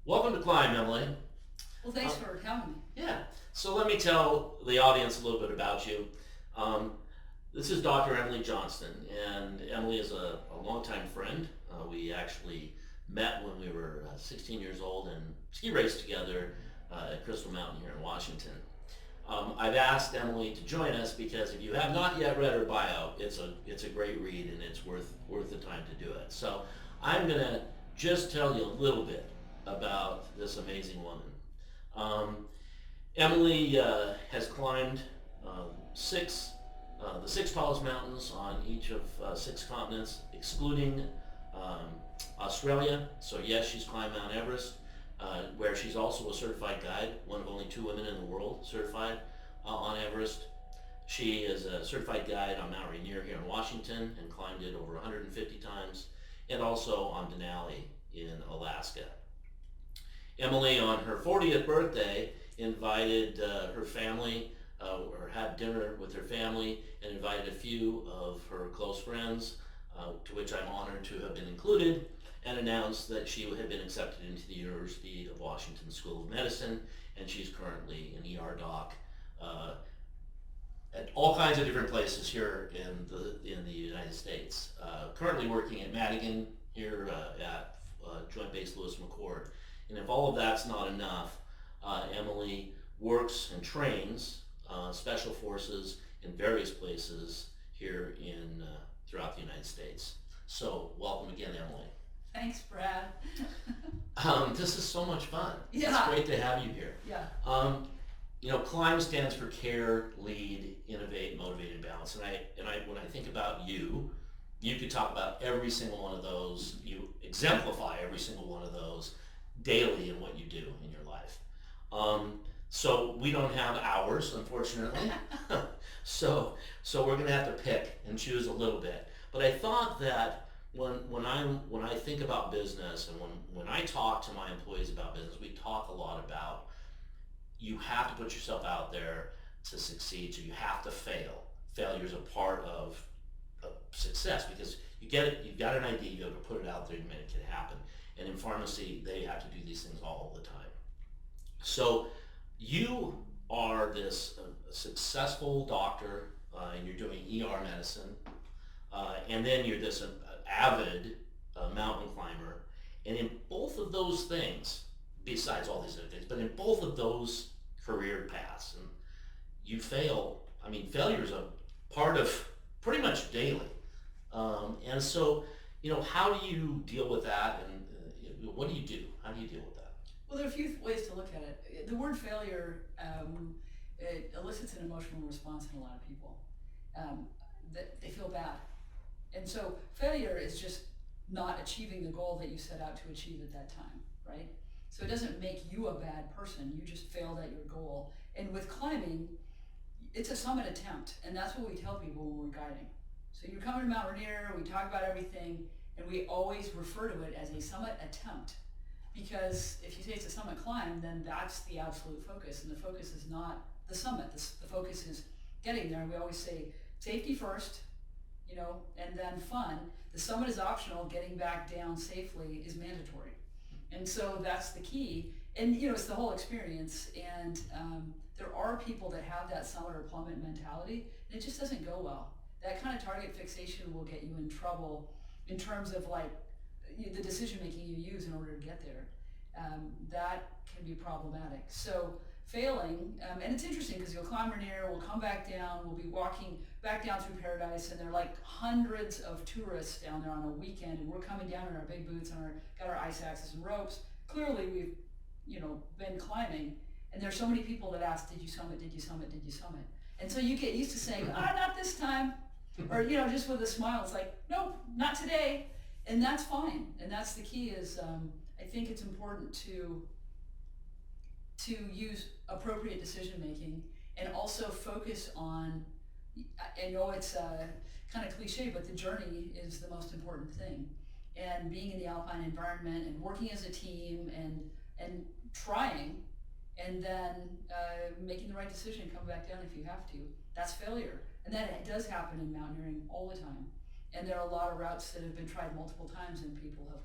Welcome to Climb, Emily. Well, thanks for having me. Yeah, so let me tell the audience a little bit about you. Um, this is Dr. Emily Johnston, and Emily is a longtime friend. We actually met when we were 16 years old and ski raced together at Crystal Mountain here in Washington. I've asked Emily to join us because if you have not yet read her bio, it's a great read and it's worth the time to do it. So I'm gonna just tell you a little bit about this amazing woman. Um, Emily has climbed six the six tallest mountains on each of six continents, excluding um, Australia. So yes, she's climbed Mount Everest, where she's also a certified guide, one of only two women in the world certified on Everest. She is a certified guide on Mount Rainier here in Washington and climbed it over 150 times, and also on Denali in Alaska. Emily, on her 40th birthday, invited her family, or had dinner with her family, and invited a few of her close friends, to which I'm honored to have been included, and announced that she had been accepted into the University of Washington School of Medicine, and she's currently an ER doc uh, at all kinds of different places here in the United States. Currently working at Madigan here at Joint Base Lewis McChord. And if all of that's not enough, Emily works and trains special forces in various places here in throughout the United States. So welcome again, Emily. Thanks, Brad. This is so much fun. Yeah. It's great to have you here. Yeah. CLIMB stands for Care, Lead, Innovate, Motivate, and Balance. And I when I think about you, you could talk about every single one of those. You exemplify every single one of those daily in what you do in your life. So we don't have hours, unfortunately. so we're gonna have to pick and choose a little bit. But I thought that when I think about business and when I talk to my employees about business, we talk a lot about you have to put yourself out there to succeed. So you have to fail. Failure is a part of success because you get it. You've got an idea. You have to put it out there and make it happen. And in pharmacy, they have to do these things all the time. So you are this successful doctor, and you're doing ER medicine, and then you're this avid mountain climber. And in both of those things, besides all these other things, but in both of those career paths, and you fail. I mean, failure is a part of pretty much daily. And so, how do you deal with that, and what do you do? How do you deal with that? Well, there are a few ways to look at it. The word failure, it elicits an emotional response in a lot of people. That they feel bad. And so failure is just not achieving the goal that you set out to achieve at that time, right? So it doesn't make you a bad person, you just failed at your goal. And with climbing, it's a summit attempt, and that's what we tell people when we're guiding. So you're coming to Mount Rainier, we talk about everything, and we always refer to it as a summit attempt. Because if you say it's a summit climb, then that's the absolute focus, and the focus is not the summit. The focus is getting there. And we always say safety first, and then fun. The summit is optional. Getting back down safely is mandatory, and so that's the key. And it's the whole experience. And there are people that have that summit or plummet mentality, and it just doesn't go well. That kind of target fixation will get you in trouble in terms of the decision making you use in order to get there. That can be problematic. So failing, and it's interesting because you'll climb Rainier, we'll come back down, we'll be walking back down through Paradise, and there are like hundreds of tourists down there on a weekend, and we're coming down in our big boots and got our ice axes and ropes. Clearly we've been climbing, and there's so many people that ask, did you summit, did you summit, did you summit? And so you get used to saying, not this time, or just with a smile, it's like, nope, not today. And that's fine, and that's the key is I think it's important to use appropriate decision making and also focus on, I know it's kind of cliche, but the journey is the most important thing. And being in the alpine environment and working as a team and trying, and then making the right decision, come back down if you have to. That's failure. And that does happen in mountaineering all the time. And there are a lot of routes that have been tried multiple times and people have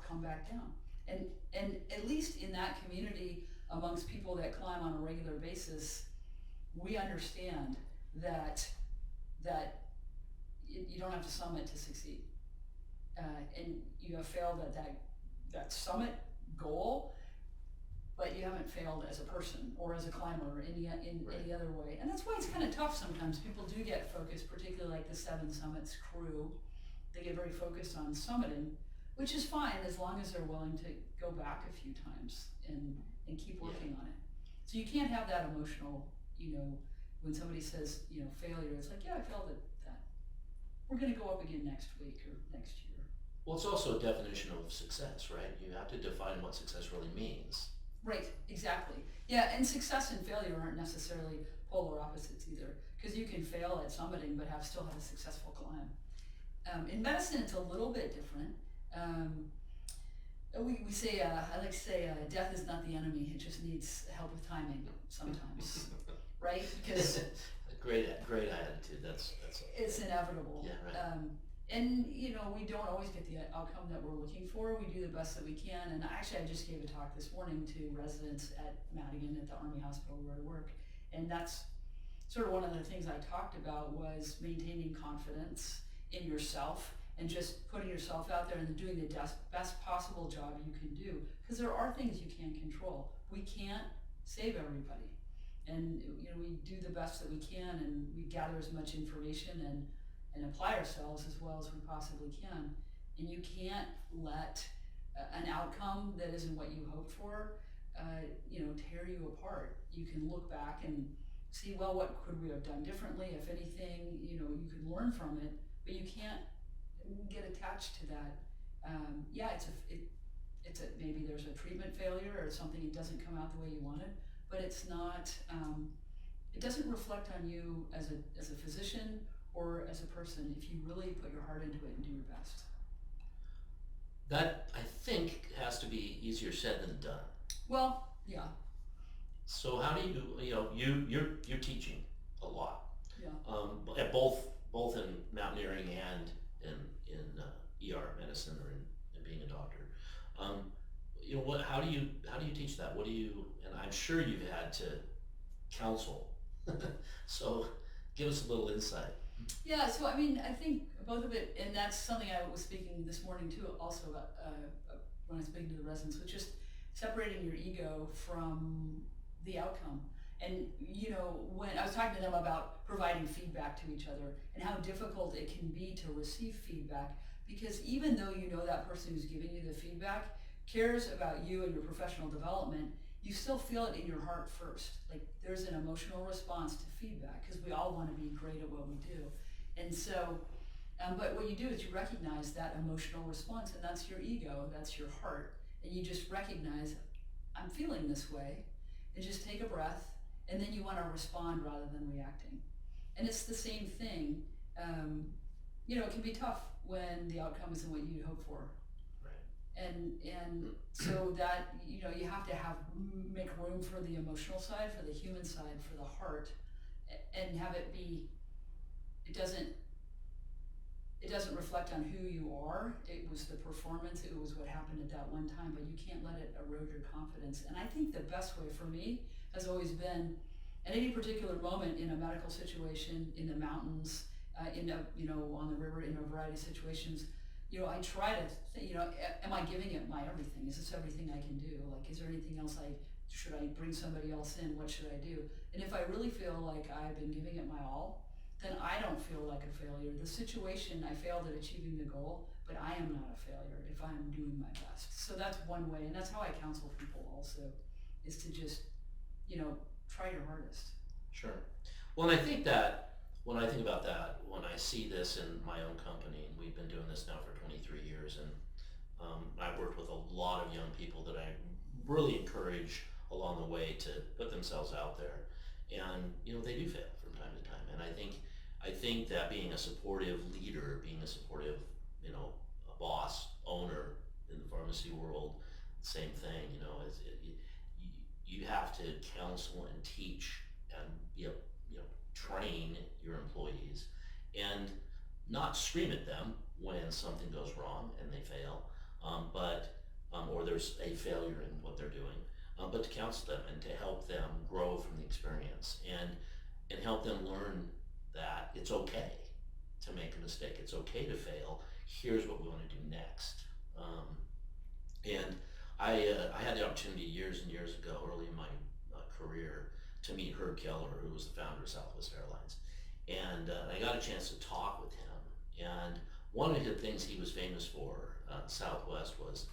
come back down. And at least in that community, amongst people that climb on a regular basis, we understand that you don't have to summit to succeed. And you have failed at that summit goal, but you haven't failed as a person or as a climber or in any other way. And that's why it's kind of tough sometimes. People do get focused, particularly like the 7 Summits crew. They get very focused on summiting, which is fine as long as they're willing to go back a few times and keep working on it. So you can't have that emotional, when somebody says, failure, it's like, yeah, I failed at that. We're going to go up again next week or next year. Well, it's also a definition of success, right? You have to define what success really means. Right, exactly. Yeah, and success and failure aren't necessarily polar opposites either, because you can fail at summiting but still have a successful climb. In medicine, it's a little bit different. We say, I like to say, death is not the enemy, it just needs help with timing sometimes, right? Because great attitude. That's it's inevitable. Yeah, right. And we don't always get the outcome that we're looking for. We do the best that we can. And actually, I just gave a talk this morning to residents at Madigan at the Army Hospital where I work. And that's sort of one of the things I talked about was maintaining confidence in yourself and just putting yourself out there and doing the best possible job you can do. Because there are things you can't control. We can't save everybody. And we do the best that we can, and we gather as much information and apply ourselves as well as we possibly can. And you can't let an outcome that isn't what you hoped for, tear you apart. You can look back and see, well, what could we have done differently? If anything, you can learn from it, but you can't get attached to that. It's maybe there's a treatment failure or something that doesn't come out the way you wanted, but it's not. It doesn't reflect on you as a physician or as a person if you really put your heart into it and do your best. That, I think, has to be easier said than done. Well, yeah. So how do you're teaching a lot. Yeah. At both in mountaineering and in ER medicine or in being a doctor. How do you teach that? And I'm sure you've had to counsel. So give us a little insight. Yeah, so I think both of it, and that's something I was speaking this morning too, also about when I was speaking to the residents, was just separating your ego from the outcome. And when I was talking to them about providing feedback to each other and how difficult it can be to receive feedback, because even though that person who's giving you the feedback cares about you and your professional development, you still feel it in your heart first. Like there's an emotional response to feedback because we all want to be great at what we do. And so, but what you do is you recognize that emotional response, and that's your ego, that's your heart. And you just recognize, I'm feeling this way, and just take a breath, and then you want to respond rather than reacting. And it's the same thing. It can be tough when the outcome isn't what you'd hope for. And so that you have to make room for the emotional side, for the human side, for the heart, and have it be. It doesn't reflect on who you are. It was the performance. It was what happened at that one time. But you can't let it erode your confidence. And I think the best way for me has always been, at any particular moment in a medical situation, in the mountains, on the river, in a variety of situations. I try to think, am I giving it my everything? Is this everything I can do? Like, is there anything else should I bring somebody else in? What should I do? And if I really feel like I've been giving it my all, then I don't feel like a failure. The situation, I failed at achieving the goal, but I am not a failure if I'm doing my best. So that's one way, and that's how I counsel people also, is to just, try your hardest. Sure. Well, and I think that when I think about that, when I see this in my own company, and we've been doing this now for 23 years, and I've worked with a lot of young people that I really encourage along the way to put themselves out there, and they do fail from time to time. And I think that being a supportive leader, being a supportive, a boss, owner in the pharmacy world, same thing. You have to counsel and teach and train your employees, and not scream at them when something goes wrong and they fail, but or there's a failure in what they're doing, but to counsel them and to help them grow from the experience and help them learn that it's okay to make a mistake. It's okay to fail. Here's what we want to do next. And I had the opportunity years and years ago, early in my career, to meet Herb Keller, who was the founder of Southwest Airlines. And I got a chance to talk with him. And one of the things he was famous for, Southwest, was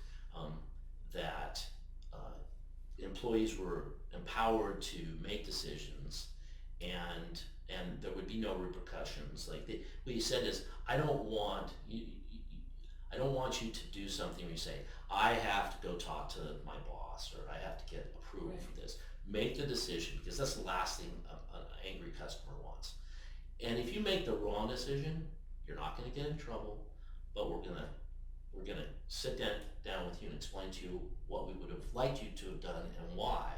that employees were empowered to make decisions, and there would be no repercussions. Like what he said is, I don't want you to do something where you say, I have to go talk to my boss, or I have to get approval for this. Make the decision, because that's the last thing an angry customer wants. And if you make the wrong decision, you're not going to get in trouble, but we're gonna sit down with you and explain to you what we would have liked you to have done and why,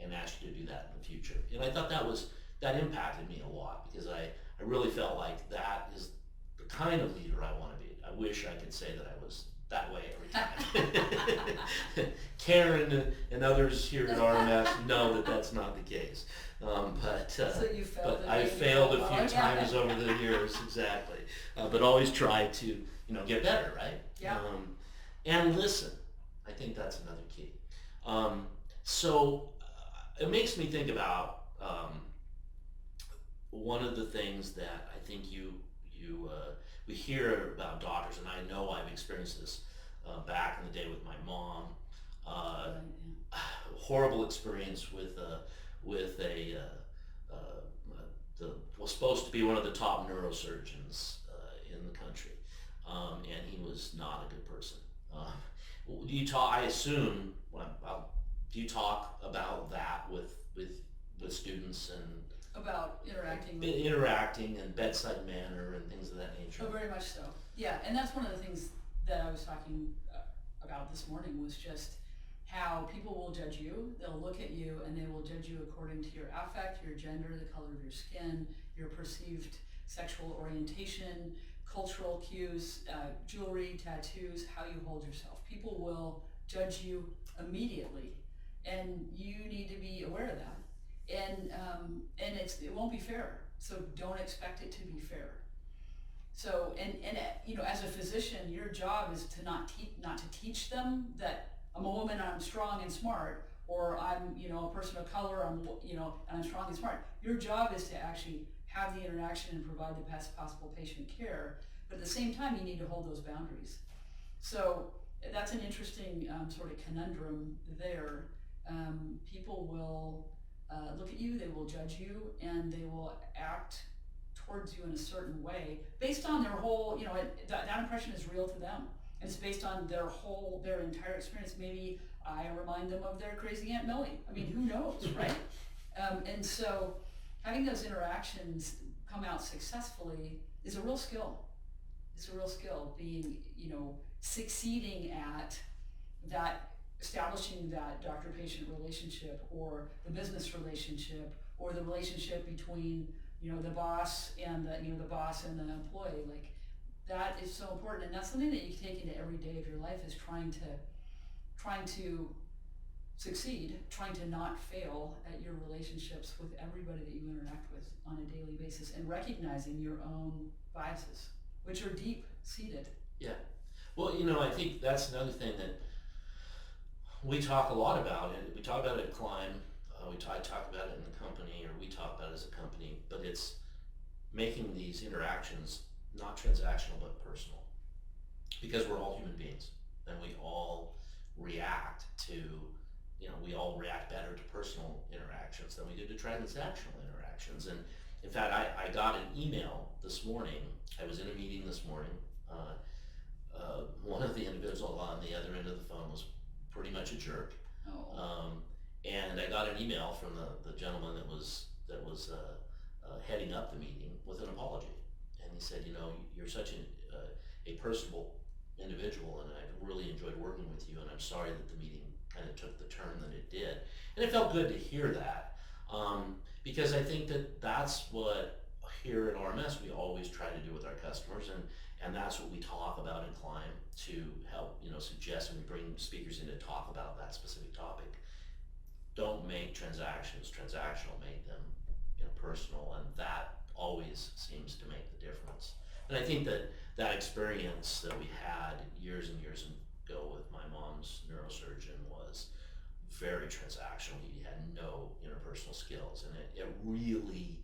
and ask you to do that in the future. And I thought that impacted me a lot, because I really felt like that is the kind of leader I want to be. I wish I could say that I was that way every time. Karen and others here at RMS know that that's not the case. So you failed. But I failed a few times over the years, exactly. But always try to get better, right? Yeah. And listen. I think that's another key. So it makes me think about one of the things that I think we hear about doctors, and I know I've experienced this back in the day with my mom. Horrible experience with was supposed to be one of the top neurosurgeons in the country, and he was not a good person. Do you talk? I assume. Do you talk about that with students and about interacting and bedside manner and things of that nature? Oh, very much so. Yeah, and that's one of the things that I was talking about this morning, was just how people will judge you. They'll look at you and they will judge you according to your affect, your gender, the color of your skin, your perceived sexual orientation, cultural cues, jewelry, tattoos, how you hold yourself. People will judge you immediately, and you need to be aware of that. And it won't be fair. So don't expect it to be fair. So and as a physician, your job is to not to teach them that I'm a woman, I'm strong and smart, or I'm a person of color, and I'm strong and smart. Your job is to actually have the interaction and provide the best possible patient care. But at the same time, you need to hold those boundaries. So that's an interesting sort of conundrum there. People will look at you, they will judge you, and they will act towards you in a certain way based on their whole, that impression is real to them. And it's based on their entire experience. Maybe I remind them of their crazy Aunt Millie. I mean, who knows, right? And so having those interactions come out successfully is a real skill. It's a real skill, being, succeeding at that, establishing that doctor-patient relationship, or the business relationship, or the relationship between, the boss and the boss and the employee. Like, that is so important, and that's something that you take into every day of your life, is trying to succeed, trying to not fail at your relationships with everybody that you interact with on a daily basis, and recognizing your own biases, which are deep-seated. Yeah. Well, I think that's another thing that we talk a lot about. And we talk about it at Climb, I talk about it in the company, or we talk about it as a company, but it's making these interactions not transactional but personal, because we're all human beings, and we all react better to personal interactions than we do to transactional interactions. And in fact, I got an email this morning. I was in a meeting this morning. One of the individuals on the other end of the phone was pretty much a jerk. Oh. And I got an email from the gentleman that was heading up the meeting with an apology. And he said, you're such a personable individual, and I really enjoyed working with you, and I'm sorry that the meeting kind of took the turn that it did. And it felt good to hear that, because I think that that's what here at RMS we always try to do with our customers, And that's what we talk about in Climb to help, suggest, and we bring speakers in to talk about that specific topic. Don't make transactions transactional, make them, personal, and that always seems to make the difference. And I think that experience that we had years and years ago with my mom's neurosurgeon was very transactional. He had no interpersonal skills, and it really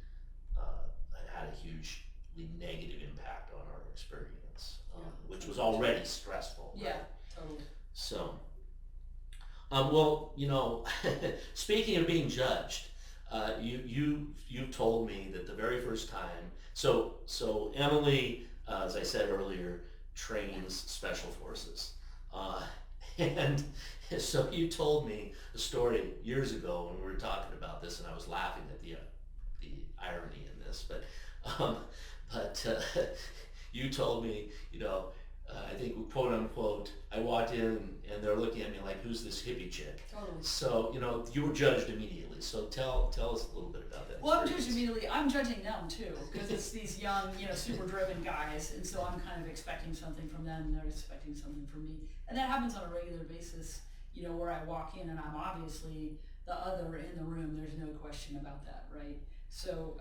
had a hugely negative impact on our experience, which was already stressful. Yeah, right? totally. So, well, speaking of being judged, you told me that the very first time. So Emily, as I said earlier, trains special forces, and so you told me a story years ago when we were talking about this, and I was laughing at the irony in this, but you told me, I think quote unquote, I walked in and they're looking at me like, who's this hippie chick? Totally. So, you were judged immediately. So tell us a little bit about that. Well, I'm judged immediately. I'm judging them too, because it's these young, super driven guys, and so I'm kind of expecting something from them, and they're expecting something from me. And that happens on a regular basis, where I walk in and I'm obviously the other in the room. There's no question about that, right? So,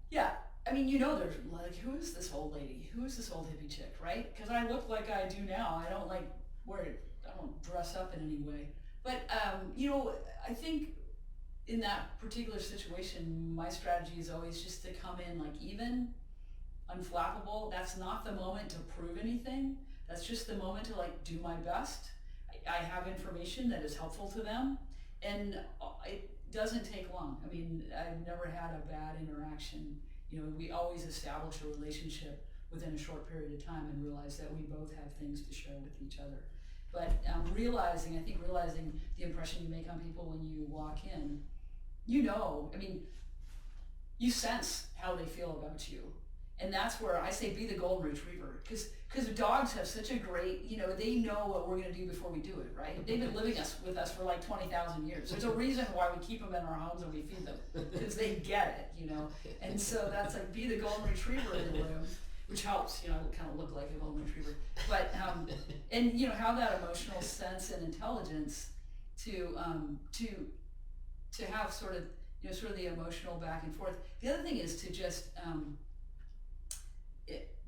yeah. I mean, there's like, who is this old lady? Who is this old hippie chick, right? Because I look like I do now. I don't I don't dress up in any way. But, I think in that particular situation, my strategy is always just to come in like even, unflappable. That's not the moment to prove anything. That's just the moment to like do my best. I have information that is helpful to them, and it doesn't take long. I mean, I've never had a bad interaction. We always establish a relationship within a short period of time and realize that we both have things to share with each other. But realizing the impression you make on people when you walk in, you sense how they feel about you. And that's where I say be the golden retriever, because dogs have such a great, they know what we're going to do before we do it, right? They've been living with us for like 20,000 years. There's a reason why we keep them in our homes and we feed them, because they get it, And so that's like be the golden retriever in the room, which helps, kind of look like a golden retriever. But and have that emotional sense and intelligence to have sort of the emotional back and forth. The other thing is to just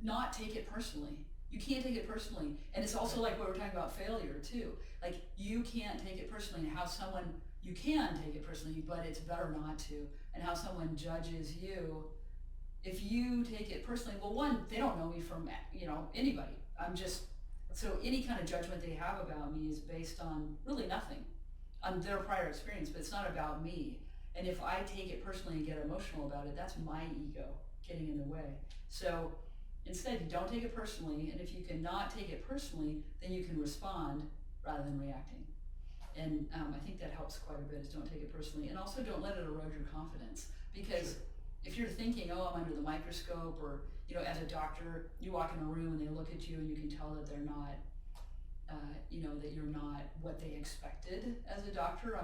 not take it personally. You can't take it personally. And it's also like what we're talking about failure too. Like you can't take it personally, and how someone, you can take it personally, but it's better not to. And how someone judges you, if you take it personally, well, one, they don't know me from, anybody. So any kind of judgment they have about me is based on really nothing, on their prior experience, but it's not about me. And if I take it personally and get emotional about it, that's my ego getting in the way. So instead, you don't take it personally, and if you cannot take it personally, then you can respond rather than reacting. And I think that helps quite a bit, is don't take it personally. And also don't let it erode your confidence, because if you're thinking, oh, I'm under the microscope, or, as a doctor, you walk in a room and they look at you and you can tell that they're not, that you're not what they expected as a doctor.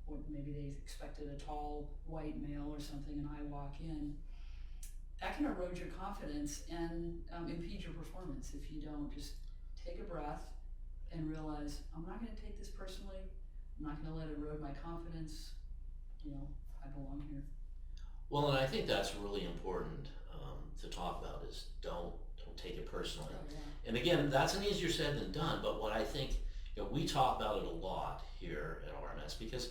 Or maybe they expected a tall white male or something, and I walk in. That can erode your confidence and impede your performance if you don't just take a breath and realize, I'm not going to take this personally. I'm not going to let it erode my confidence. I belong here. Well, and I think that's really important to talk about, is don't take it personally. Oh, yeah. And again, that's an easier said than done, but what I think, we talk about it a lot here at RMS, because,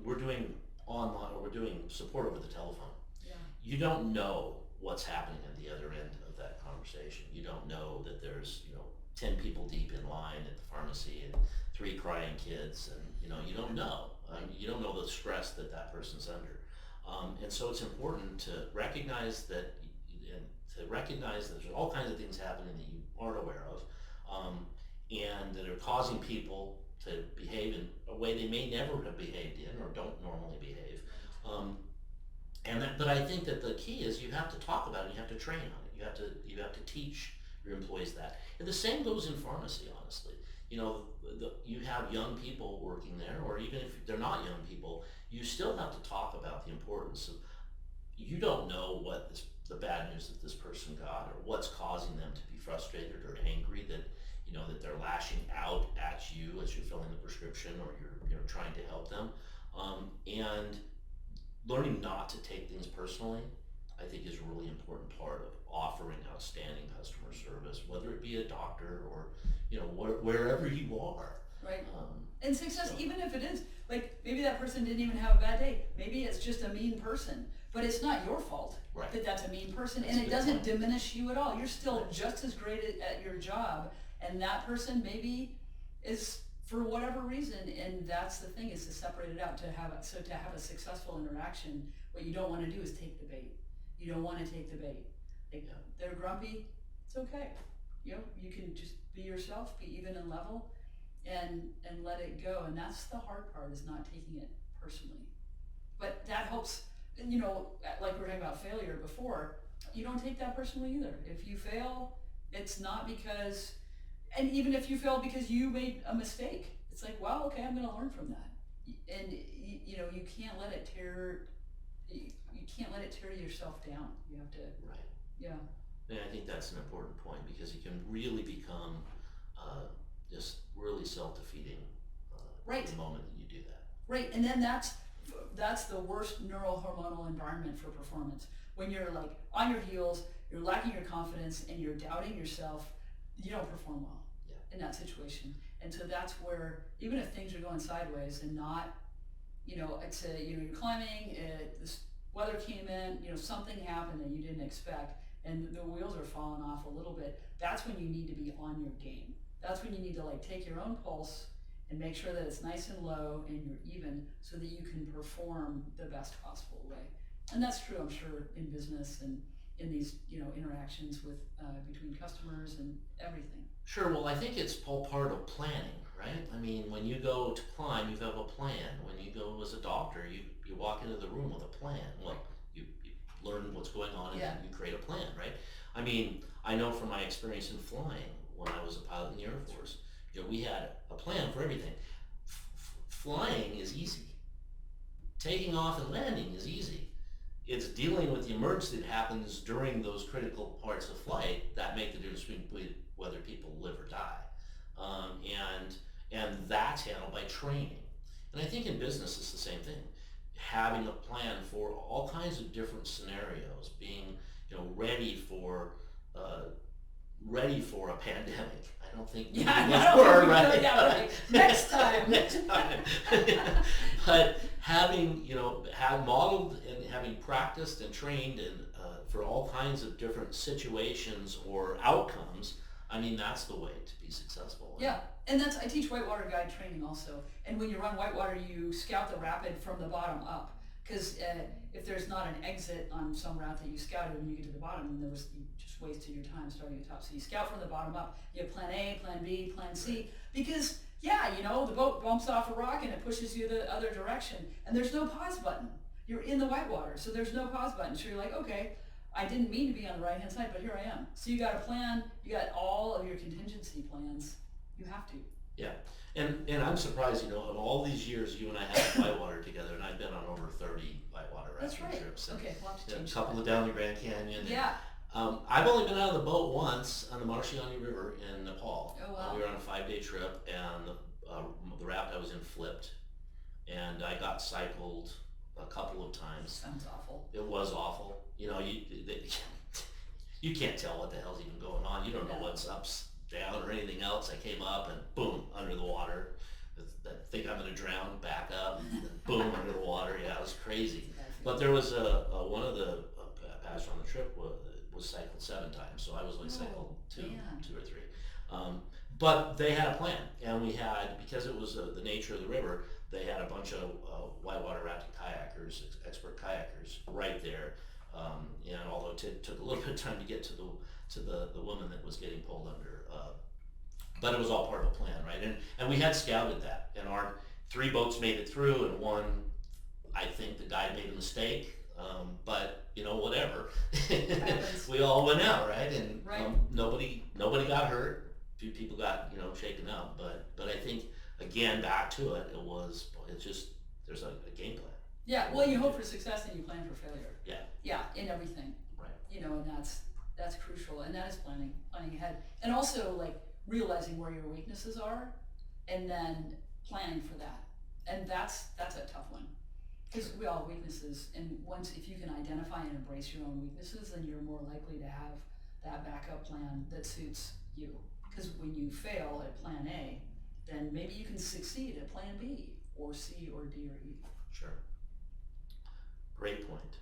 we're doing online, or we're doing support over the telephone. Yeah. You don't know what's happening at the other end of that conversation. You don't know that there's, 10 people deep in line at the pharmacy and 3 crying kids, and, you don't know. You don't know the stress that person's under. And so it's important to recognize that, there's all kinds of things happening that you aren't aware of, and that are causing people to behave in a way they may never have behaved in, or don't normally behave. But I think that the key is you have to talk about it. You have to train on it. You have to teach your employees that. And the same goes in pharmacy, honestly. You have young people working there, or even if they're not young people, you still have to talk about the importance of, you don't know what the bad news that this person got, or what's causing them to be frustrated or angry, that that they're lashing out at you as you're filling the prescription, or you're trying to help them. And learning not to take things personally, I think, is a really important part of offering outstanding customer service, whether it be a doctor or wherever you are. Right. Um, And success, so even if it is, like, maybe that person didn't even have a bad day. Maybe it's just a mean person. But it's not your fault right, that that's a mean person, That's and a it good doesn't point. diminish you at all. You're still Right. just as great at your job, and that person maybe is, for whatever reason, and that's the thing, is to separate it out, to have a successful interaction. What you don't want to do is take the bait. You don't want to take the bait. Like, Yeah. they're grumpy, it's okay. You can just be yourself, be even and level, and let it go. And that's the hard part, is not taking it personally. But that helps, like we were talking about failure before, you don't take that personally either. If you fail, it's not because, and even if you fail because you made a mistake, it's like, wow, okay, I'm gonna learn from that. And you can't let it you can't let it tear yourself down. You have to, Right. yeah. And I think that's an important point, because it can really become just really self-defeating Right. the moment that you do that. Right, and then that's the worst neurohormonal environment for performance. When you're like on your heels, you're lacking your confidence, and you're doubting yourself, you don't perform well Yeah. in that situation. And so that's where, even if things are going sideways and not, it's you're climbing, this weather came in, something happened that you didn't expect, and the wheels are falling off a little bit. That's when you need to be on your game. That's when you need to, like, take your own pulse and make sure that it's nice and low and you're even, so that you can perform the best possible way. And that's true, I'm sure, in business and in these interactions with between customers and everything. Sure. Well, I think it's all part of planning, right? I mean, when you go to climb, you have a plan. When you go as a doctor, you walk into the room with a plan. Well, you learn what's going on, and Yeah. then you create a plan, right? I mean, I know from my experience in flying when I was a pilot in the Air Force, we had a plan for everything. Flying is easy. Taking off and landing is easy. It's dealing with the emergency that happens during those critical parts of flight that make the difference between whether people live or die. And that's handled by training. And I think in business it's the same thing. Having a plan for all kinds of different scenarios, being ready for a pandemic. I don't think Yeah, many I of us don't were, think we right? know that, right? Next time. Next time. But having have modeled and having practiced and trained and for all kinds of different situations or outcomes, I mean, that's the way to be successful. Yeah, and I teach whitewater guide training also. And when you run whitewater, you scout the rapid from the bottom up. Because if there's not an exit on some route that you scouted when you get to the bottom, then you just wasted your time starting at the top. So you scout from the bottom up. You have plan A, plan B, plan C. Because, the boat bumps off a rock and it pushes you the other direction. And there's no pause button. You're in the whitewater, so there's no pause button. So you're like, okay, I didn't mean to be on the right-hand side, but here I am. So you got a plan. You got all of your contingency plans. You have to. Yeah, and I'm surprised, in all these years you and I have whitewater together, and I've been on over 30 whitewater That's rafting right. trips. And, Okay, we'll have to change a couple that. of down the Grand Canyon. Yeah. I've only been out of the boat once on the Marciani River in Nepal. Oh, wow. We were on a 5-day trip, and the raft I was in flipped, and I got cycled a couple of times. Sounds awful. It was awful. You can't tell what the hell's even going on. You don't know what's up, down, or anything else. I came up and boom, under the water. I think I'm gonna drown. Back up, and then boom, under the water. Yeah, it was crazy. But there was one of the passengers on the trip was cycled 7 times, so I was only cycled two or three. But they had a plan, and we had, because it was the nature of the river, they had a bunch of whitewater rafting kayakers, expert kayakers, right there. And although it took a little bit of time to get to the woman that was getting pulled under, but it was all part of a plan, right? And we had scouted that, and our 3 boats made it through, and one, I think the guy made a mistake, but whatever. We all went out, right? And nobody got hurt. A few people got shaken up, but I think, again, back to it, it's just there's a game plan. Yeah, well, you hope for success and you plan for failure. Yeah. Yeah, in everything. Right. And that's crucial, and that is planning ahead, and also like realizing where your weaknesses are, and then planning for that, and that's a tough one, because we all have weaknesses, and if you can identify and embrace your own weaknesses, then you're more likely to have that backup plan that suits you. Because when you fail at plan A, then maybe you can succeed at plan B or C or D or E. Sure. Great point.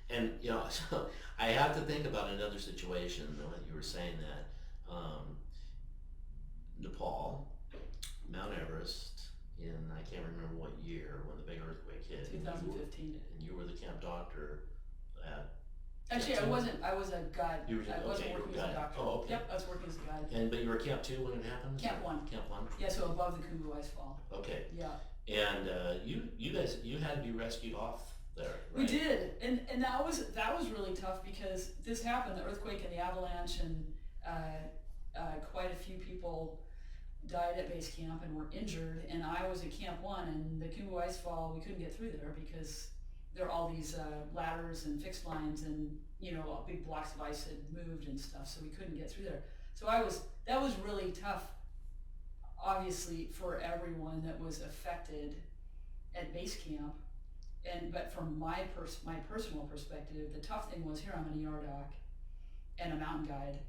And so I have to think about another situation when you were saying that. Nepal, Mount Everest, in I can't remember what year when the big earthquake hit. 2015. And you were the camp doctor at. Actually, I wasn't. I was a guide. I wasn't you were working as a doctor. Oh, okay. Yep, I was working as a guide. And but you were Camp 2 when it happened? Camp 1. Camp 1? Yeah, so above the Kumbu Ice Fall. Okay. Yeah. And you guys had to be rescued off there, right? We did, and that was really tough, because this happened, the earthquake and the avalanche, and quite a few people died at base camp and were injured, and I was at Camp 1, and the Kumbu Ice Fall, we couldn't get through there because there are all these ladders and fixed lines, and big blocks of ice had moved and stuff, so we couldn't get through there. So that was really tough, obviously, for everyone that was affected at base camp. But from my personal perspective, the tough thing was, here I'm an ER doc and a mountain guide,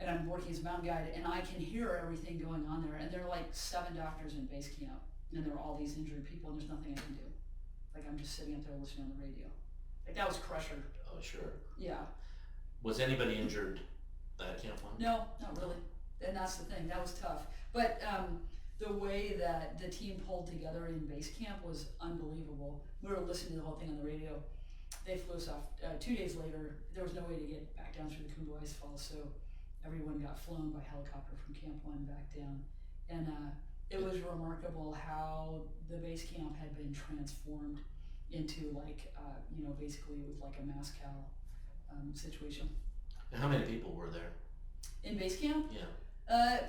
and I'm working as a mountain guide, and I can hear everything going on there, and there are like 7 doctors in base camp, and there are all these injured people, and there's nothing I can do. Like, I'm just sitting up there listening on the radio. Like, that was crusher. Oh, sure. Yeah. Was anybody injured at Camp 1? No, not really. And that's the thing, that was tough. But the way that the team pulled together in base camp was unbelievable. We were listening to the whole thing on the radio. They flew us off 2 days later. There was no way to get back down through the Kumbu Ice Fall, so everyone got flown by helicopter from Camp 1 back down. And it was remarkable how the base camp had been transformed into basically it was like a mass cow situation. And how many people were there? In base camp? Yeah.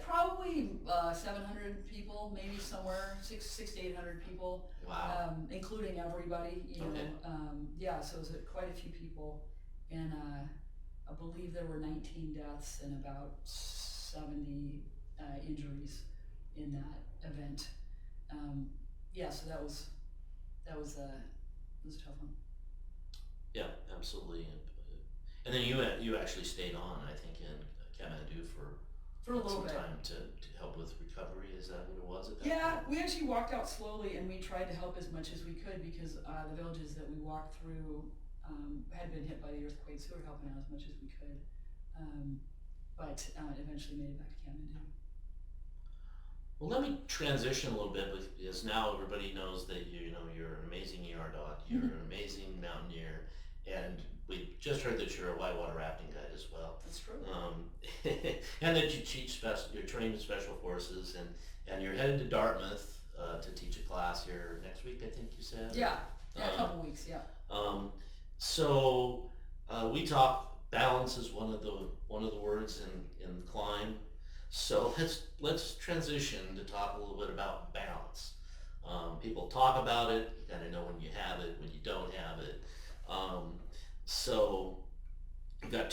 Probably 700 people, maybe somewhere 600 to 800 people. Wow. Including everybody, Okay. Yeah, so it was quite a few people, and I believe there were 19 deaths and about 70 injuries in that event. Yeah, so that was a tough one. Yeah, absolutely. And then you actually stayed on, I think, in Kathmandu for a little some bit. time to help with recovery. Is that what it was at that Yeah, point? we actually walked out slowly, and we tried to help as much as we could, because the villages that we walked through had been hit by the earthquake, so we were helping out as much as we could. But eventually made it back to Kathmandu. Well, let me transition a little bit, because now everybody knows that you're an amazing ER doc, you're an amazing mountaineer, and we just heard that you're a whitewater rafting guide as well. That's true. And that you teach you're trained in special forces, and you're headed to Dartmouth to teach a class here next week, I think you said. Yeah, a couple weeks. Yeah. So we talk balance is one of the words in climb. So let's transition to talk a little bit about balance. People talk about it. You gotta know when you have it, when you don't have it. So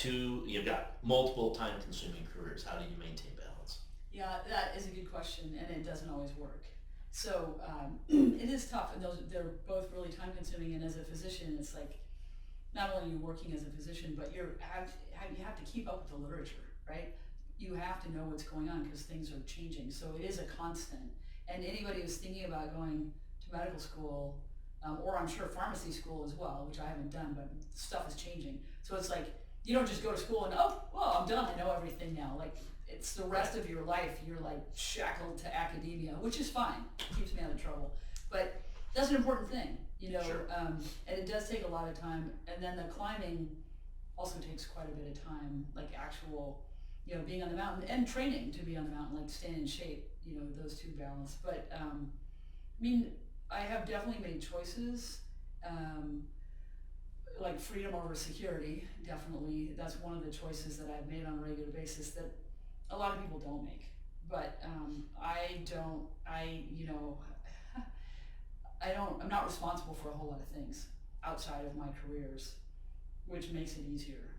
you've got multiple time-consuming careers. How do you maintain balance? Yeah, that is a good question, and it doesn't always work. So it is tough, and they're both really time-consuming. And as a physician, it's like not only are you working as a physician, but you have to keep up with the literature, right? You have to know what's going on, because things are changing. So it is a constant. And anybody who's thinking about going to medical school, or I'm sure pharmacy school as well, which I haven't done, but stuff is changing. So it's like, you don't just go to school and, oh, well, I'm done, I know everything now. Like, it's the rest of your life, you're like shackled to academia, which is fine, it keeps me out of trouble. But that's an important thing, Sure. And it does take a lot of time. And then the climbing also takes quite a bit of time, like actual, being on the mountain and training to be on the mountain, like staying in shape, those two balance. But I have definitely made choices, like freedom over security, definitely. That's one of the choices that I've made on a regular basis that a lot of people don't make. But I'm not responsible for a whole lot of things outside of my careers, which makes it easier.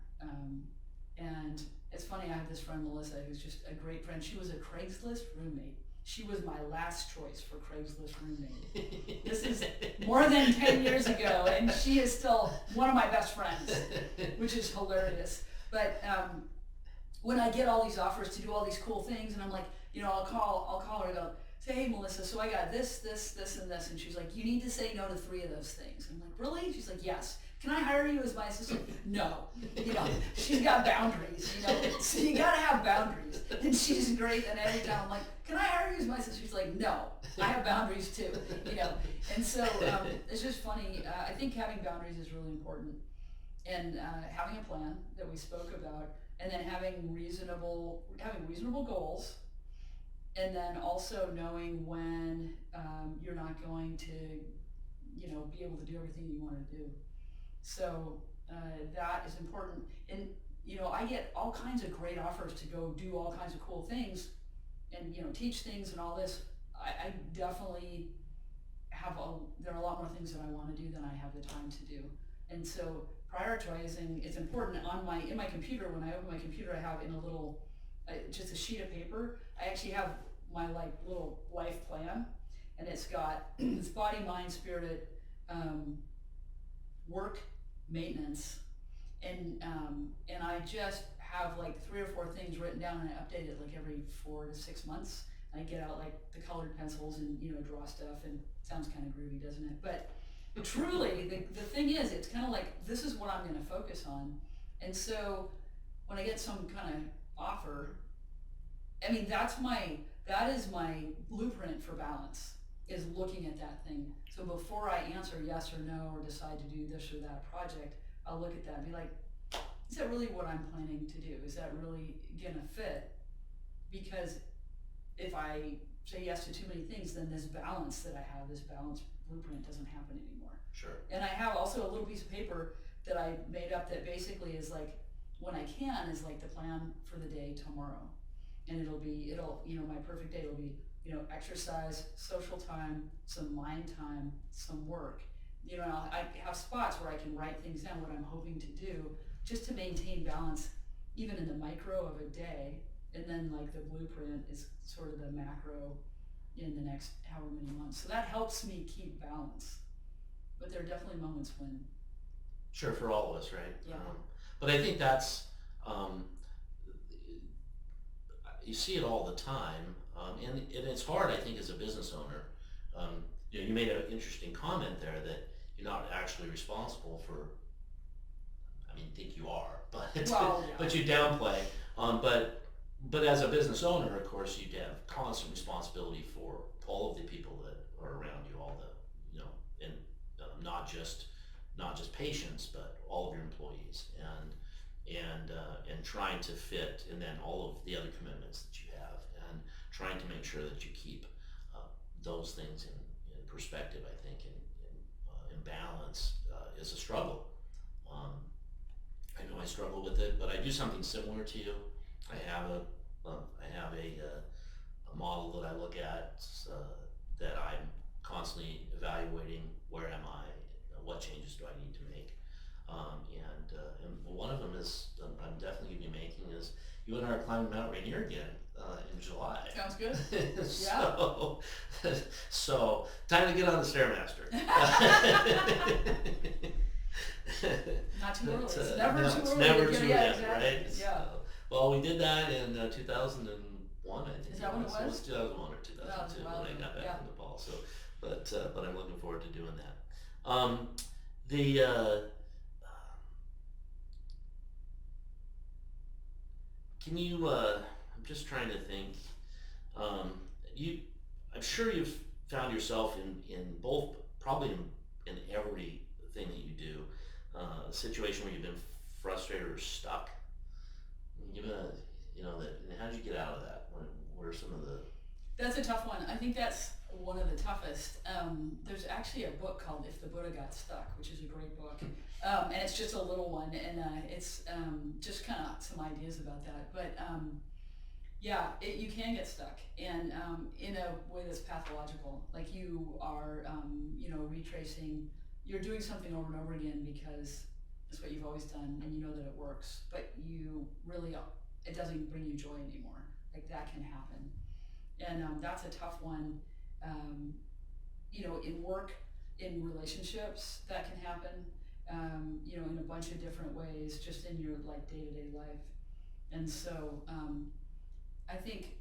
And it's funny, I have this friend, Melissa, who's just a great friend. She was a Craigslist roommate. She was my last choice for Craigslist roommate. This is more than 10 years ago, and she is still one of my best friends, which is hilarious. But when I get all these offers to do all these cool things, and I'm like, I'll call her and go, say, hey, Melissa, so I got this, and this. And she's like, you need to say no to 3 of those things. I'm like, really? She's like, yes. Can I hire you as my assistant? No. She's got boundaries, so you gotta have boundaries. And she's great, and every time I'm like, can I hire you as my assistant? She's like, no, I have boundaries too, And so it's just funny. I think having boundaries is really important. And having a plan that we spoke about, and then having reasonable goals, and then also knowing when you're not going to, be able to do everything you want to do. So that is important. And, I get all kinds of great offers to go do all kinds of cool things and, teach things and all this. I definitely there are a lot more things that I want to do than I have the time to do. And so prioritizing is important. In my computer, when I open my computer, I have in a little, just a sheet of paper, I actually have my little life plan, and it's got it's body, mind, spirit, work, maintenance, and I just have 3 or 4 things written down, and I update it every 4 to 6 months. I get out the colored pencils and draw stuff, and it sounds kind of groovy, doesn't it? But truly, the thing is, it's kind of this is what I'm going to focus on. And so when I get some kind of offer, I mean, that is my blueprint for balance, is looking at that thing. So before I answer yes or no or decide to do this or that project, I'll look at that and be like, is that really what I'm planning to do? Is that really gonna fit? Because if I say yes to too many things, then this balance that I have, this balance blueprint, doesn't happen anymore. Sure. And I have also a little piece of paper that I made up that basically is when I can, is the plan for the day tomorrow. And my perfect day will be, exercise, social time, some mind time, some work. I have spots where I can write things down, what I'm hoping to do, just to maintain balance, even in the micro of a day. And then the blueprint is sort of the macro in the next however many months. So that helps me keep balance. But there are definitely moments when. Sure, for all of us, right? Yeah. But I think that's, you see it all the time, and it's hard, I think, as a business owner. You made an interesting comment there that you're not actually responsible for. I mean, think you are, but well, yeah. But you downplay. But as a business owner, of course, you have constant responsibility for all of the people that are around you, all the and not just patients, but all of your employees, and trying to fit, and then all of the other commitments that you have, and trying to make sure that you keep those things in perspective. I think in balance is a struggle. I know I struggle with it, but I do something similar to you. I have a model that I look at that I'm constantly evaluating. Where am I? What changes do I need to make? And one of them is I'm definitely going to be making is you and I are climbing Mount Rainier again in July. Sounds good. So time to get on the Stairmaster. Not too early. It's never too early. It's never too early, exactly. right? Yeah. Well, we did that in 2001, I think. Is that when it was? It was 2001 or 2002 when I got back yeah. from Nepal. So, but I'm looking forward to doing that. Can you? I'm just trying to think. I'm sure you've found yourself in both, probably in everything that you do, a situation where you've been frustrated or stuck. How did you get out of that? What are some of the? That's a tough one. I think that's one of the toughest. There's actually a book called If the Buddha Got Stuck, which is a great book. And it's just a little one, and it's just kind of some ideas about that. But Yeah, you can get stuck, and in a way that's pathological. Like you are, retracing. You're doing something over and over again because it's what you've always done, and you know that it works. But you really, it doesn't bring you joy anymore. Like that can happen, and that's a tough one. Um, in work, in relationships, that can happen. In a bunch of different ways, just in your like day-to-day life, and so. I think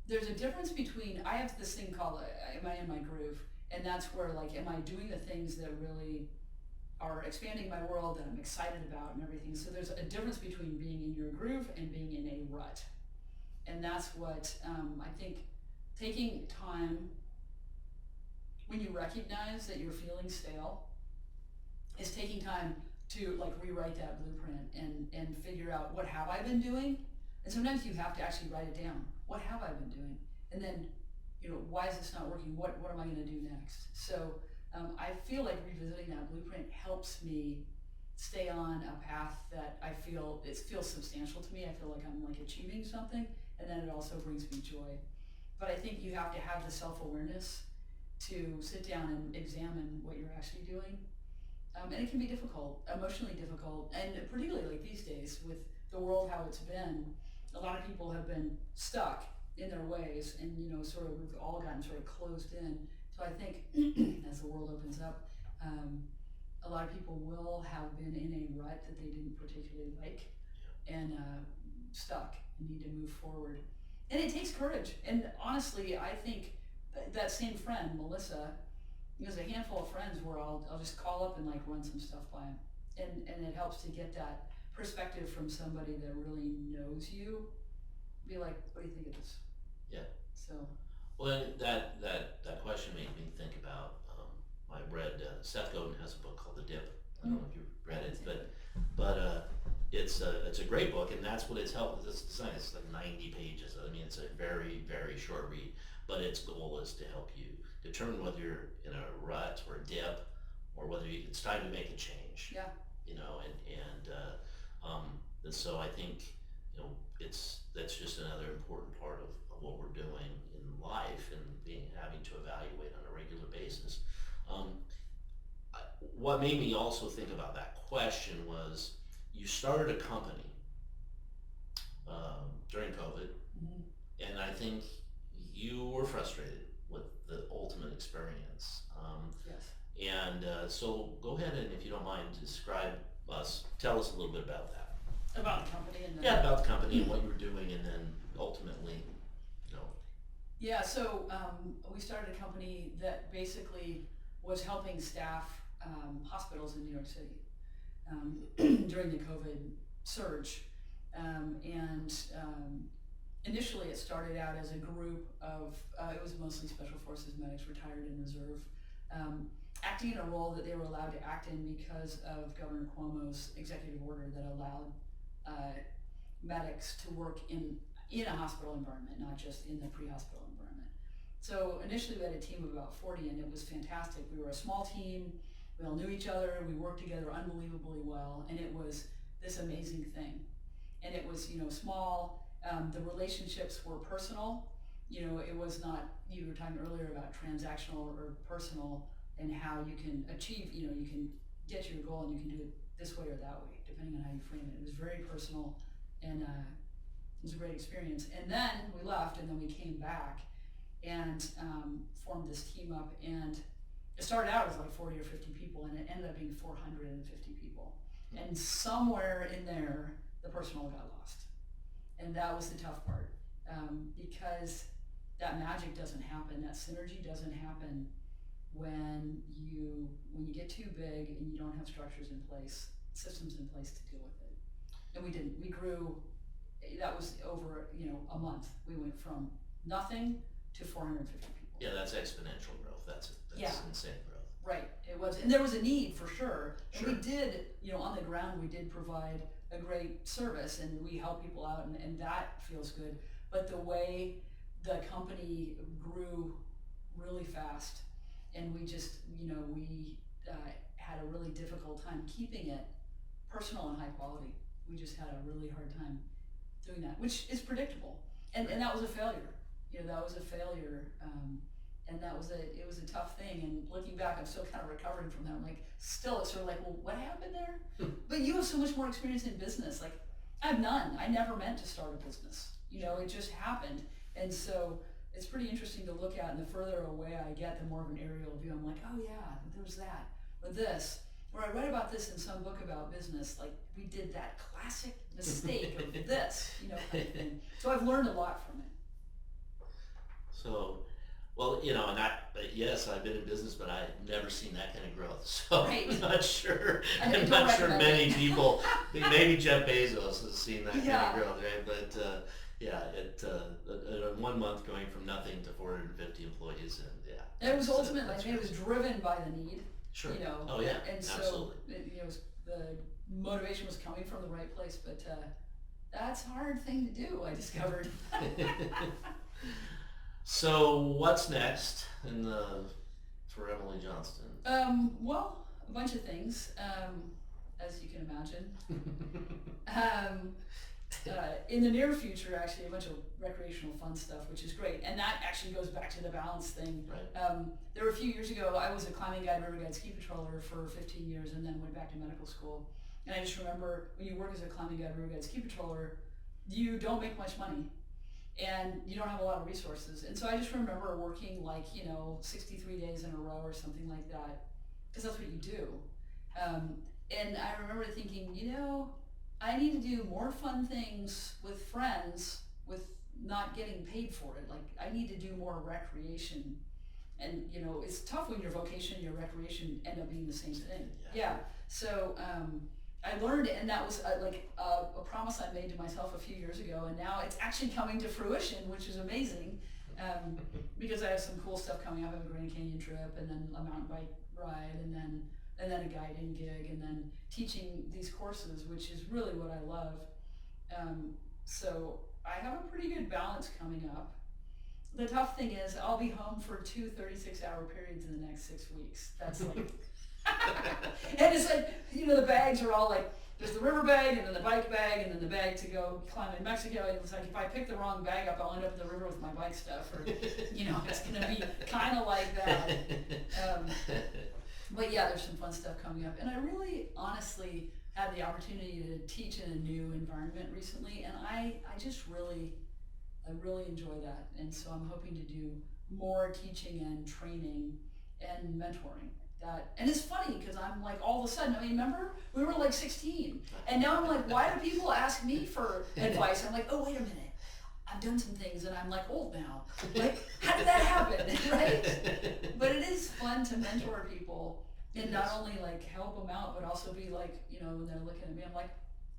there's a difference between, I have this thing called, am I in my groove? And that's where like, am I doing the things that really are expanding my world that I'm excited about and everything? So there's a difference between being in your groove and being in a rut. And that's what I think taking time when you recognize that you're feeling stale is taking time to like rewrite that blueprint and figure out what have I been doing. And sometimes you have to actually write it down. What have I been doing? And then, why is this not working? What am I going to do next? So I feel like revisiting that blueprint helps me stay on a path that I feel it feels substantial to me. I feel like I'm like achieving something, and then it also brings me joy. But I think you have to have the self-awareness to sit down and examine what you're actually doing. And it can be difficult, emotionally difficult, and particularly like these days with the world how it's been. A lot of people have been stuck in their ways, and sort of we've all gotten sort of closed in. So I think as the world opens up, a lot of people will have been in a rut that they didn't particularly like, and stuck and need to move forward. And it takes courage. And honestly, I think that same friend, Melissa, there's a handful of friends where I'll just call up and like run some stuff by them, and it helps to get that perspective from somebody that really knows you. Be like, what do you think of this? Yeah. So. Well, that question made me think about. I read Seth Godin has a book called The Dip. I don't know if you read it, but it's a great book, and that's what it's helped. It's designed. It's like 90 pages. I mean, it's a very very short read, but its goal is to help you determine whether you're in a rut or a dip, or whether it's time to make a change. Yeah. And so I think that's just another important part of what we're doing in life and having to evaluate on a regular basis. What made me also think about that question was you started a company during COVID, Mm-hmm. and I think you were frustrated with the ultimate experience. Yes. And so go ahead and, if you don't mind, tell us a little bit about that. About the company and Yeah, about the company and what you were doing, and then ultimately, Yeah, so we started a company that basically was helping staff hospitals in New York City during the COVID surge. Initially it started out as a group of, it was mostly Special Forces medics, retired and reserve, acting in a role that they were allowed to act in because of Governor Cuomo's executive order that allowed medics to work in a hospital environment, not just in the pre-hospital environment. So initially we had a team of about 40, and it was fantastic. We were a small team, we all knew each other, we worked together unbelievably well, and it was this amazing thing. And it was, small, the relationships were personal. It was not, you were talking earlier about transactional or personal, and how you can achieve, you can get your goal and you can do it this way or that way, depending on how you frame it. It was very personal, and it was a great experience. And then we left, and then we came back and formed this team up, and it started out as like 40 or 50 people, and it ended up being 450 people. And somewhere in there, the personal got lost. And that was the tough part, because that magic doesn't happen, that synergy doesn't happen when you get too big and you don't have structures in place, systems in place to deal with it. And we didn't. We grew. That was over a month. We went from nothing to 450 people. Yeah, that's exponential growth. That's insane growth. Right, it was, and there was a need for sure. And Sure. we did, on the ground, we did provide a great service, and we help people out, and that feels good. But the way the company grew really fast, and we just, we had a really difficult time keeping it personal and high quality. We just had a really hard time doing that, which is predictable. And that was a failure. That was a failure. And it was a tough thing. And looking back, I'm still kind of recovering from that. I'm like, still, it's sort of like, well, what happened there? But you have so much more experience in business. Like, I have none. I never meant to start a business. It just happened. And so it's pretty interesting to look at. And the further away I get, the more of an aerial view. I'm like, oh yeah, there was that, or this. Or I read about this in some book about business, like we did that classic mistake of this, kind of thing. So I've learned a lot from it. So, well, but yes, I've been in business, but I've never seen that kind of growth. So Right. I'm not sure. I I'm don't not sure recommend many it. people, maybe Jeff Bezos has seen that Yeah. kind of growth, right? But in 1 month going from nothing to 450 employees, and And it was that's, ultimately, that's it was crazy. driven by the need. Sure. Oh yeah. And so Absolutely. the motivation was coming from the right place, but that's a hard thing to do, I discovered. So what's next for Emily Johnston? Well, a bunch of things, as you can imagine. In the near future, actually, a bunch of recreational fun stuff, which is great. And that actually goes back to the balance thing. Right. There were a few years ago, I was a climbing guide, river guide, ski patroller for 15 years and then went back to medical school. And I just remember when you work as a climbing guide, river guide, ski patroller, you don't make much money and you don't have a lot of resources. And so I just remember working 63 days in a row or something like that, because that's what you do. And I remember thinking, I need to do more fun things with friends with not getting paid for it. Like, I need to do more recreation. And, it's tough when your vocation and your recreation end up being the same thing. Yeah. So I learned, and that was a promise I made to myself a few years ago, and now it's actually coming to fruition, which is amazing, because I have some cool stuff coming up. I have a Grand Canyon trip, and then a mountain bike ride, and then a guiding gig, and then teaching these courses, which is really what I love. So I have a pretty good balance coming up. The tough thing is I'll be home for 2 36-hour periods in the next 6 weeks. That's like, and it's like, the bags are all like, there's the river bag, and then the bike bag, and then the bag to go climb in Mexico. And it's like, if I pick the wrong bag up, I'll end up in the river with my bike stuff, or, it's gonna be kind of like that. But yeah, there's some fun stuff coming up. And I really, honestly, had the opportunity to teach in a new environment recently, and I really enjoy that. And so I'm hoping to do more teaching and training and mentoring. And it's funny, because I'm like, all of a sudden, remember, we were like 16, and now I'm like, why do people ask me for advice? I'm like, oh, wait a minute. I've done some things and I'm like old now. Like, how did that happen, right? But it is fun to mentor people and not only like help them out, but also be like, when they're looking at me, I'm like,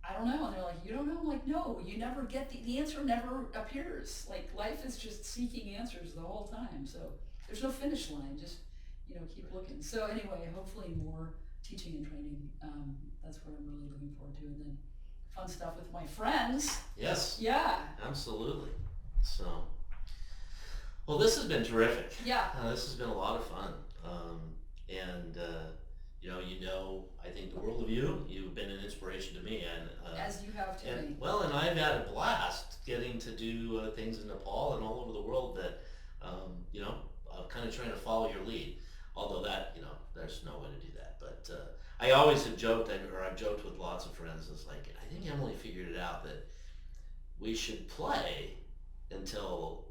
I don't know. And they're like, you don't know? I'm like, no, you never get the answer never appears. Like, life is just seeking answers the whole time. So there's no finish line, just, keep looking. So anyway, hopefully more teaching and training. That's what I'm really looking forward to. And then fun stuff with my friends. Yes. Yeah. Absolutely. So, well, this has been terrific. Yeah. This has been a lot of fun. I think the world of you. You've been an inspiration to me, and as you have to me. Well, and I've had a blast getting to do things in Nepal and all over the world that, I'm kind of trying to follow your lead. Although that, there's no way to do that. But I always have joked, I've joked with lots of friends. It's like, I think Emily figured it out that we should play until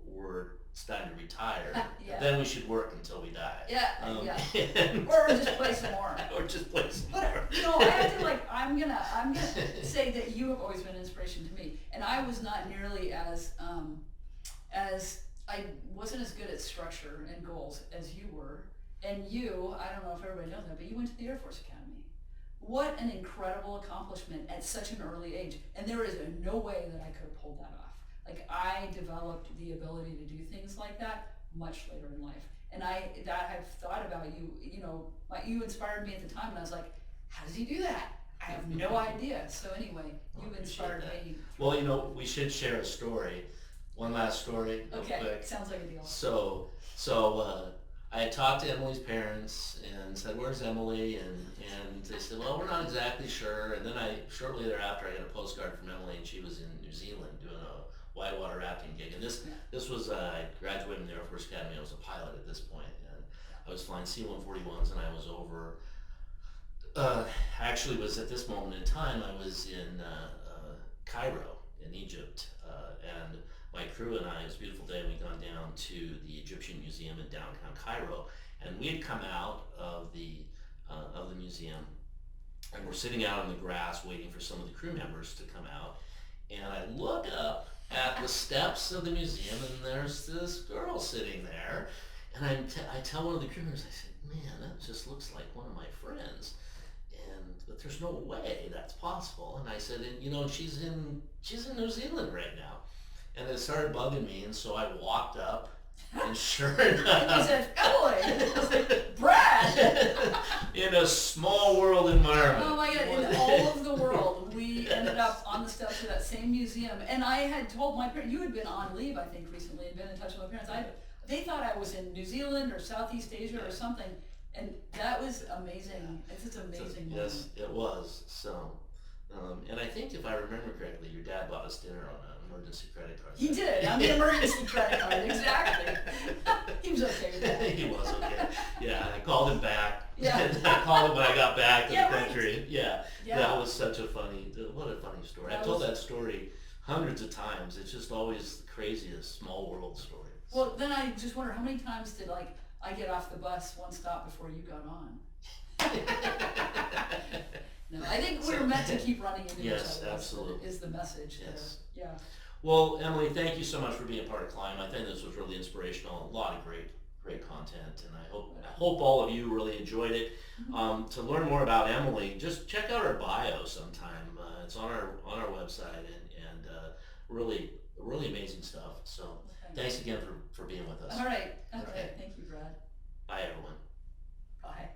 it's time to retire. Yeah. Then we should work until we die. Yeah, And, or just play some more. Or just play some more. But I have to I'm gonna say that you have always been an inspiration to me, and I was not nearly as I wasn't as good at structure and goals as you were. And you, I don't know if everybody knows that, but you went to the Air Force Academy. What an incredible accomplishment at such an early age. And there is no way that I could have pulled that off. Like, I developed the ability to do things like that much later in life. And I've thought about you, you inspired me at the time, and I was like, how does he do that? I have no idea. So anyway, you've inspired me. Well, we should share a story. One last story real Okay, quick. sounds like a deal. So I had talked to Emily's parents and said, "Where's Emily?" And they said, "Well, we're not exactly sure." And then shortly thereafter, I got a postcard from Emily, and she was in New Zealand doing a whitewater rafting gig. And this was I graduated from the Air Force Academy. I was a pilot at this point, and I was flying C-141s, and I was over. Actually, was at this moment in time, I was in Cairo in Egypt, and my crew and I, it was a beautiful day, we'd gone down to the Egyptian Museum in downtown Cairo, and we had come out of the museum, and we're sitting out on the grass waiting for some of the crew members to come out, and I look up at the steps of the museum, and there's this girl sitting there, and I tell one of the crew members, I said, "Man, that just looks like one of my friends." But there's no way that's possible. And I said, she's in New Zealand right now. And it started bugging me, and so I walked up, and sure enough, he said, "Emily." I was like, "Brad." In a small world environment. Oh my God! In all of the world, we ended up on the steps of that same museum, and I had told my parents, you had been on leave, I think, recently, and been in touch with my parents. They thought I was in New Zealand or Southeast Asia or something. And that was amazing. It's just amazing. Yes, it was. So, and I think if I remember correctly, your dad bought us dinner on an emergency credit card. He did. On the emergency credit card, exactly. He was okay with that. He was okay. Yeah, I called him back. Yeah. I called him when I got back to the right. country. Yeah, that was such what a funny story. I've told that story hundreds of times. It's just always the craziest small world stories. Well, then I just wonder how many times did I get off the bus one stop before you got on. No, I think we're meant to keep running into each other. Yes, absolutely. Is the message yes. there. Yeah. Well, Emily, thank you so much for being a part of Climb. I think this was really inspirational. A lot of great content, and I hope all of you really enjoyed it. To learn more about Emily, just check out her bio sometime. It's on our website, and really amazing stuff. So. Thanks again for being with us. All right. Thank you, Brad. Bye, everyone. Bye.